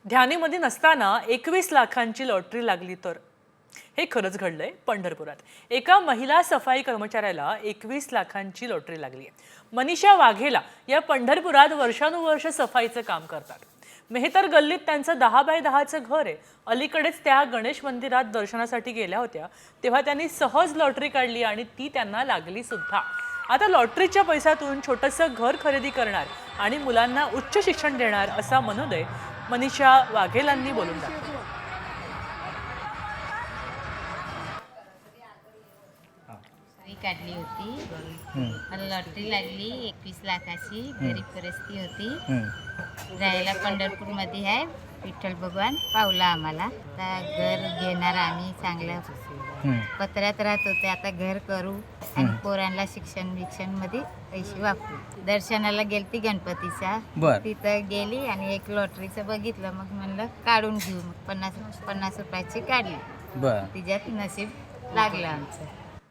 ध्यानीमध्ये नसताना 21 लाखांची लॉटरी लागली तर हे खरंच घडलंय पंढरपुरात. एका महिला सफाई कर्मचाऱ्याला 21 लाखांची लॉटरी लागली आहे. मनीषा वाघेला या पंढरपुरात वर्षानुवर्ष सफाईचं काम करतात. मेहतर गल्लीत त्यांचं 10 बाय 10चं घर आहे. अलीकडेच त्या गणेश मंदिरात दर्शनासाठी गेल्या होत्या तेव्हा त्यांनी सहज लॉटरी काढली आणि ती त्यांना लागली सुद्धा. आता लॉटरीच्या पैशातून छोटंसं घर खरेदी करणार आणि मुलांना उच्च शिक्षण देणार असा मनोदय मनीषा वाघेलांनी बोलून टाकला. काढली होती, मला लॉटरी लागली 21 लाखाची. गरीब परिस्थिती होती, राहायला पंढरपूर मध्ये आहे. विठ्ठल भगवान पावला आम्हाला. आता घर घेणार आम्ही, चांगलं पत्र्यात राहत होते, आता घर करू आणि पोरांना शिक्षण मध्ये पैसे वापरू. दर्शनाला गेलती गणपतीचा, तिथं गेली आणि एक लॉटरीचं बघितलं, मग म्हणलं काढून घेऊ. मग 50 रुपयाची काढली. तिच्यात नशीब लागलं आमचं.